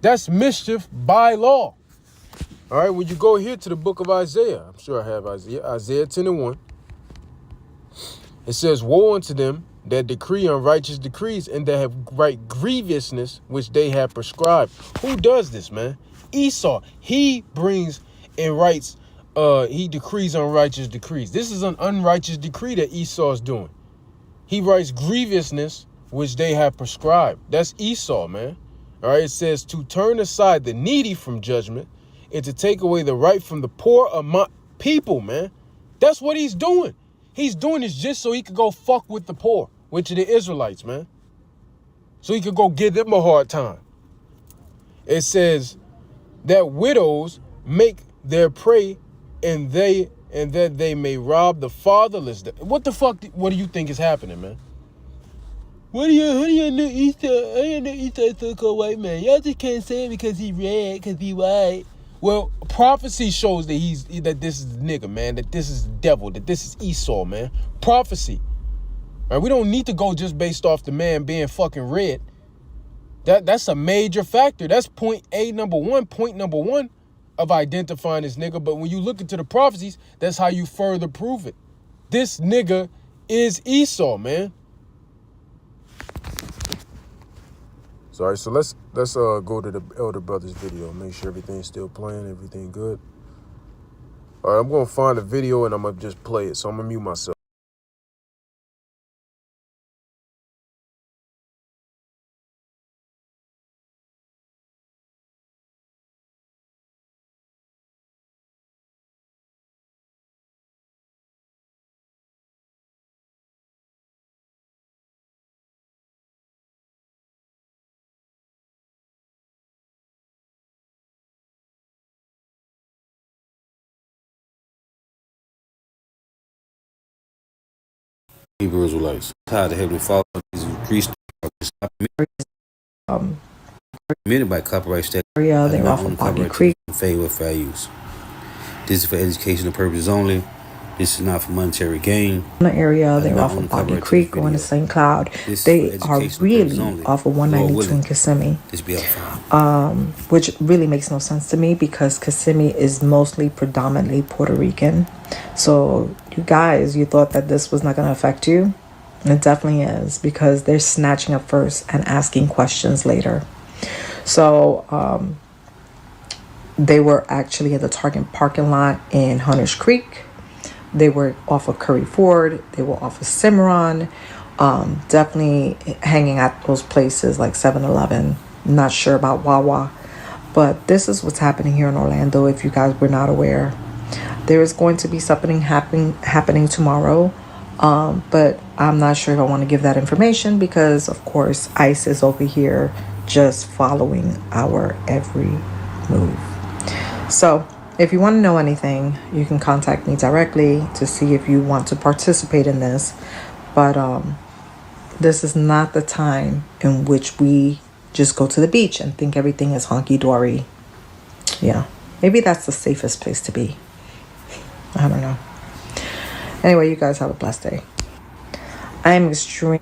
That's mischief by law. All right, when you go here to the book of Isaiah, I'm sure I have Isaiah 10 and 1. It says, woe unto them that decree unrighteous decrees and that have right grievousness which they have prescribed. Who does this, man? Esau. He brings and writes, he decrees unrighteous decrees. This is an unrighteous decree that Esau is doing. He writes grievousness which they have prescribed. That's Esau, man. All right, it says to turn aside the needy from judgment and to take away the right from the poor of my people, man. That's what he's doing. He's doing this just so he could go fuck with the poor, which are the Israelites, man. So he could go give them a hard time. It says that widows make their prey and that they may rob the fatherless. What the fuck? What do you think is happening, man? What do you know Easter so-called white man? Y'all just can't say it because he red, because he white. Well, prophecy shows that this is the nigga, man, that this is the devil, that this is Esau, man. Prophecy. Right? We don't need to go just based off the man being fucking red. That's a major factor. That's point number one of identifying this nigga. But when you look into the prophecies, that's how you further prove it. This nigga is Esau, man. Sorry, so let's go to the elder brother's video. Make sure everything's still playing, everything good. All right, I'm gonna find a video and I'm gonna just play it. So I'm gonna mute myself. Hebrew Israelites. How the Heavenly Father is increased permitted by copyright statute. They're off of Boggy Creek. Fade with fair use. This is for educational purposes only. This is not for monetary gain. The area, they're off of Boggy Creek going to St. Cloud. They are really off of 192 in Kissimmee. This be Which really makes no sense to me because Kissimmee is mostly predominantly Puerto Rican. So you guys, you thought that this was not going to affect you? It definitely is because they're snatching up first and asking questions later. So they were actually at the Target parking lot in Hunters Creek. They were off of Curry Ford. They were off of Cimarron. Definitely hanging at those places like 7-Eleven. Not sure about Wawa. But this is what's happening here in Orlando if you guys were not aware. There is going to be something happening tomorrow. But I'm not sure if I want to give that information because, of course, ICE is over here just following our every move. So if you want to know anything, you can contact me directly to see if you want to participate in this. But this is not the time in which we just go to the beach and think everything is honky-dory. Yeah, maybe that's the safest place to be. I don't know. Anyway, you guys have a blessed day. I'm extremely...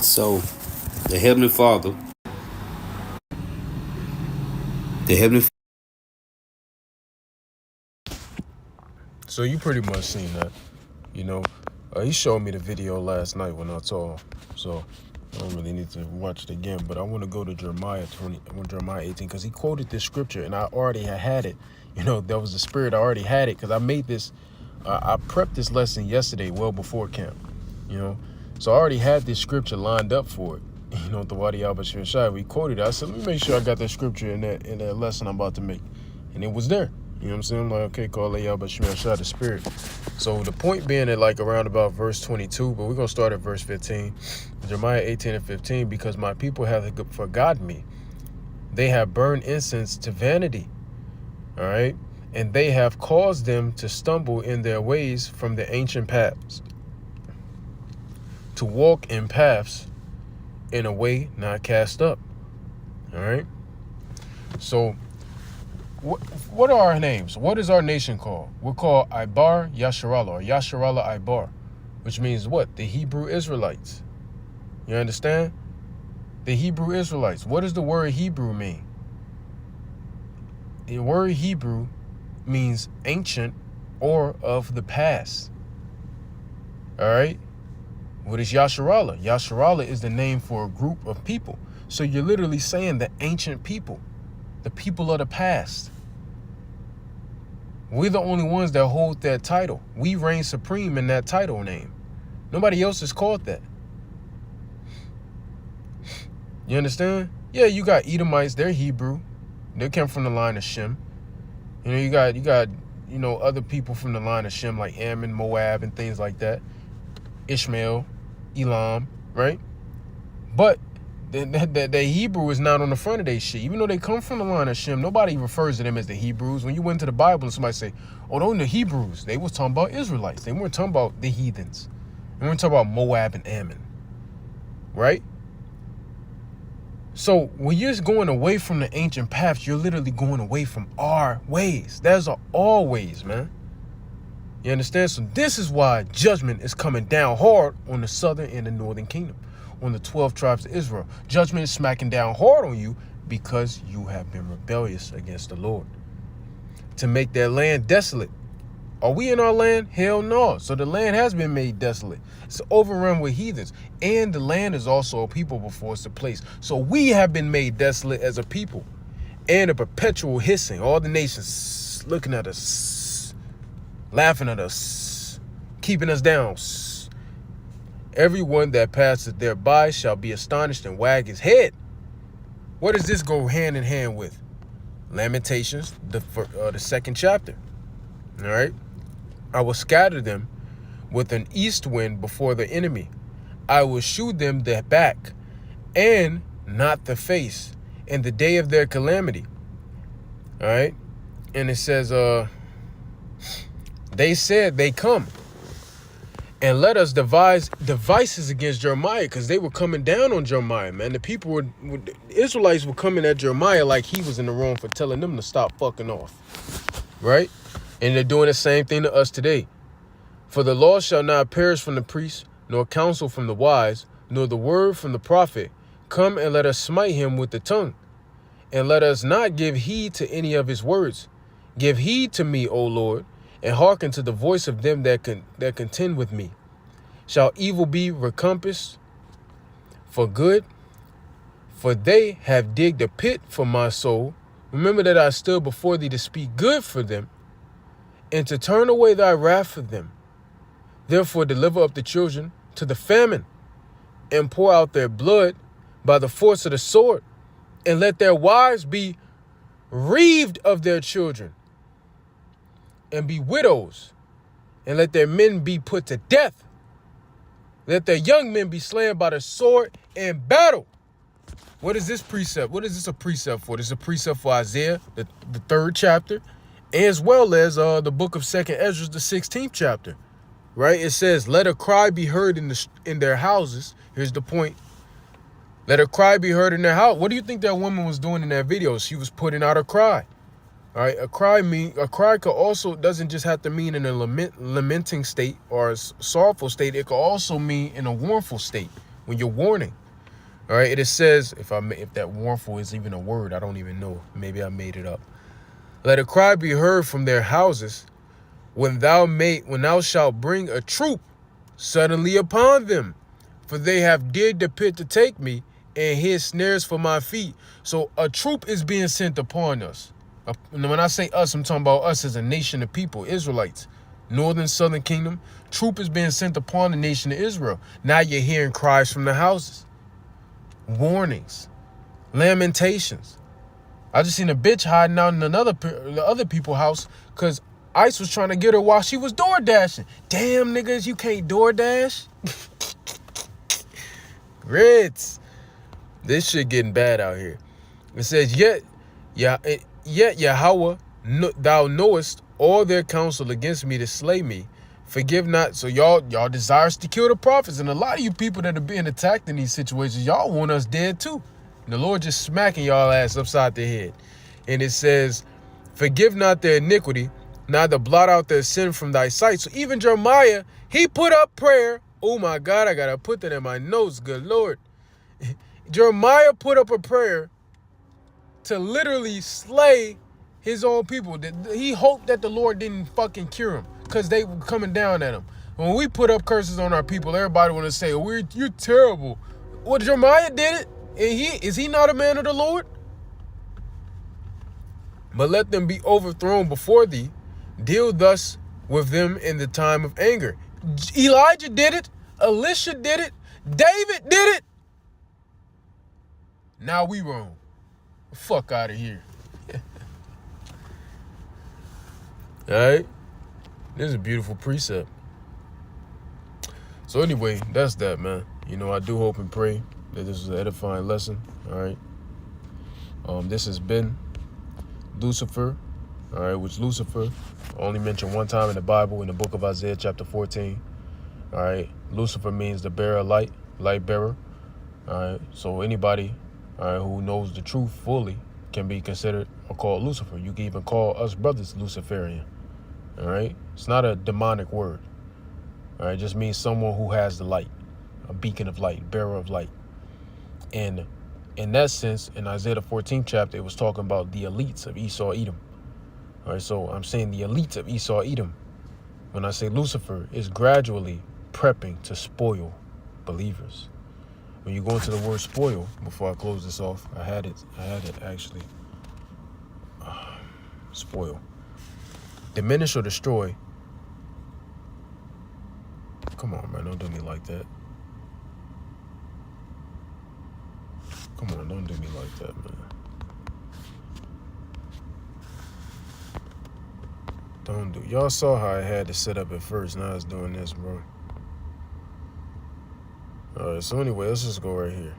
So, the Heavenly Father, So you pretty much seen that, you know. He showed me the video last night when I saw, so I don't really need to watch it again. But I want to go to Jeremiah 18, because he quoted this scripture, and I already had it. You know, that was the spirit. I already had it because I made this. I prepped this lesson yesterday, well before camp. You know, so I already had this scripture lined up for it. You know, the Wadi Al-Bashir Shai, we quoted it. I said, let me make sure I got that scripture in that lesson I'm about to make, and it was there. You know what I'm saying? I'm like, okay, call it out, but you shot the spirit. So the point being at like around about verse 22, but we're going to start at verse 15. Jeremiah 18 and 15, because my people have forgotten me. They have burned incense to vanity. All right. And they have caused them to stumble in their ways from the ancient paths, to walk in paths in a way not cast up. All right. So what are our names? What is our nation called? We're called Ibar Yasharallah, or Yasharallah Ibar, which means what? The Hebrew Israelites. You understand? The Hebrew Israelites. What does the word Hebrew mean? The word Hebrew means ancient or of the past. All right? What is Yasharallah? Yasharallah is the name for a group of people. So you're literally saying the ancient people, the people of the past. We're the only ones that hold that title. We reign supreme in that title name. Nobody else is called that. You understand? Yeah, you got Edomites, they're Hebrew. They come from the line of Shem. You got other people from the line of Shem, like Ammon, Moab, and things like that. Ishmael, Elam, right? But the Hebrew is not on the front of their shit. Even though they come from the line of Shem, nobody refers to them as the Hebrews. When you went to the Bible and somebody say, oh, those are the Hebrews, they was talking about Israelites. They weren't talking about the heathens. They weren't talking about Moab and Ammon, right? So when you're going away from the ancient paths, you're literally going away from our ways. There's our ways, man. You understand? So this is why judgment is coming down hard on the southern and the northern kingdom, on the 12 tribes of Israel. Judgment is smacking down hard on you because you have been rebellious against the Lord, to make that land desolate. Are we in our land? Hell no. So the land has been made desolate. It's overrun with heathens. And the land is also a people before it's a place. So we have been made desolate as a people. And a perpetual hissing. All the nations looking at us, laughing at us, keeping us down. Everyone that passes thereby shall be astonished and wag his head. What does this go hand in hand with? Lamentations, the second chapter. All right. I will scatter them with an east wind before the enemy. I will shoot them the back and not the face in the day of their calamity. All right. And it says, they said they come and let us devise devices against Jeremiah, because they were coming down on Jeremiah, man. The Israelites were coming at Jeremiah like he was in the wrong for telling them to stop fucking off. Right. And they're doing the same thing to us today. For the law shall not perish from the priest, nor counsel from the wise, nor the word from the prophet. Come and let us smite him with the tongue, and let us not give heed to any of his words. Give heed to me, O Lord, and hearken to the voice of them that contend with me. Shall evil be recompassed for good? For they have digged a pit for my soul. Remember that I stood before thee to speak good for them, and to turn away thy wrath for them. Therefore deliver up the children to the famine, and pour out their blood by the force of the sword, and let their wives be reaved of their children, and be widows, and let their men be put to death. Let their young men be slain by the sword in battle. What is this precept? What is this a precept for? This is a precept for Isaiah, the 3rd chapter, as well as the book of 2nd Ezra, the 16th chapter, right? It says, let a cry be heard in their houses. Here's the point. Let a cry be heard in their house. What do you think that woman was doing in that video? She was putting out a cry. All right. A cry could also doesn't just have to mean in a lamenting state or a sorrowful state. It could also mean in a warnful state when you're warning. All right. It says, if that warnful is even a word, I don't even know. Maybe I made it up. Let a cry be heard from their houses when thou shalt bring a troop suddenly upon them. For they have digged a pit to take me, and hid snares for my feet. So a troop is being sent upon us. And when I say us, I'm talking about us as a nation of people, Israelites, northern, southern kingdom. Troop is being sent upon the nation of Israel. Now you're hearing cries from the houses, warnings, lamentations. I just seen a bitch hiding out in the other people's house because ICE was trying to get her while she was door dashing. Damn, niggas, you can't door dash? Grits. This shit getting bad out here. It says, yet Yahweh, thou knowest all their counsel against me to slay me. Forgive not. So y'all desires to kill the prophets. And a lot of you people that are being attacked in these situations, y'all want us dead too. And the Lord just smacking y'all ass upside the head. And it says, forgive not their iniquity, neither blot out their sin from thy sight. So even Jeremiah, he put up prayer. Oh my God, I got to put that in my notes. Good Lord. Jeremiah put up a prayer to literally slay his own people. He hoped that the Lord didn't fucking cure him because they were coming down at him. When we put up curses on our people, everybody want to say, oh, you're terrible. Well, Jeremiah did it. And is he not a man of the Lord? But let them be overthrown before thee. Deal thus with them in the time of anger. Elijah did it. Elisha did it. David did it. Now we wrong. Fuck out of here. All right. This is a beautiful precept. So anyway, that's that, man. You know, I do hope and pray that this was an edifying lesson. All right. This has been Lucifer. All right, which Lucifer only mentioned one time in the Bible in the book of Isaiah chapter 14. All right. Lucifer means the bearer of light, light bearer. All right. So anybody, all right, who knows the truth fully can be considered or called Lucifer. You can even call us brothers Luciferian. All right. It's not a demonic word. All right. It just means someone who has the light, a beacon of light, bearer of light. And in that sense, in Isaiah the 14th chapter, it was talking about the elites of Esau, Edom. All right. So I'm saying the elites of Esau, Edom. When I say Lucifer, is gradually prepping to spoil believers. When you go into the word spoil, before I close this off, I had it actually. Spoil. Diminish or destroy. Come on, man, don't do me like that. Come on, don't do me like that, man. Don't do. Y'all saw how I had to set up at first. Now it's doing this, bro. All right, so anyway, let's just go right here.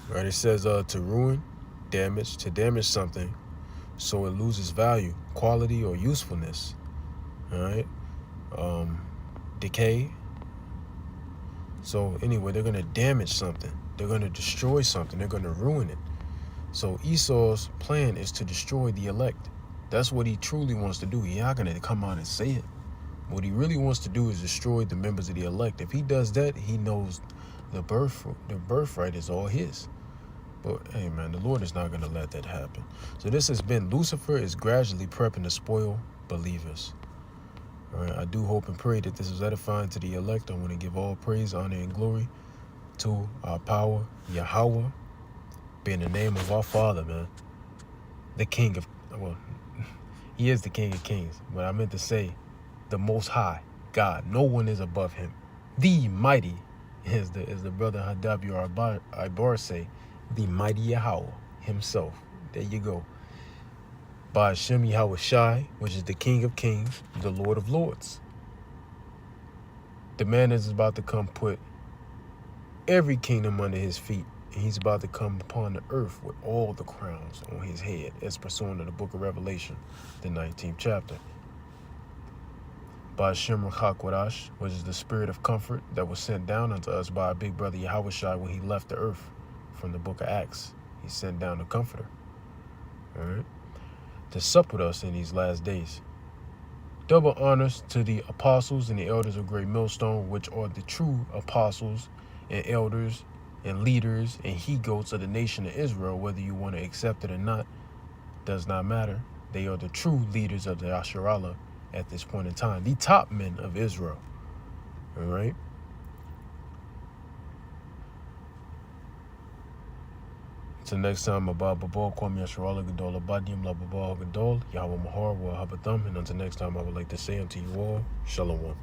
All right, it says to ruin, damage, to damage something so it loses value, quality, or usefulness. All right. Decay. So anyway, they're going to damage something. They're going to destroy something. They're going to ruin it. So Esau's plan is to destroy the elect. That's what he truly wants to do. He's not going to come out and say it. What he really wants to do is destroy the members of the elect. If he does that, he knows the birthright is all his. But hey, man, the Lord is not going to let that happen. So this has been Lucifer is gradually prepping to spoil believers. All right, I do hope and pray that this is edifying to the elect. I want to give all praise, honor, and glory to our power, Yahweh, be in the name of our Father, man. The King of, well, he is the King of Kings, but I meant to say the Most High God. No one is above him. The mighty is the brother Hadabi Ibar say, the mighty Yahweh himself. There you go. By Hashem Yahweh Shai, which is the King of Kings, the Lord of Lords. The man is about to come put every kingdom under his feet, and he's about to come upon the earth with all the crowns on his head, as pursuant to the book of Revelation, the 19th chapter. By Hashem Rachakwadash, which is the spirit of comfort that was sent down unto us by our big brother Yahweh Shai when he left the earth from the book of Acts. He sent down the comforter. All right. To sup with us in these last days. Double honors to the apostles and the elders of Great Millstone, which are the true apostles and elders and leaders and he-goats of the nation of Israel. Whether you want to accept it or not, does not matter. They are the true leaders of the Asherallah at this point in time. The top men of Israel. All right. Until next time, Abba Babal, Kwame Yasharala Gadol, Abadim, Lababal Gadol, Yahweh Mahar, Wa Habatham, and until next time, I would like to say unto you all, Shalom.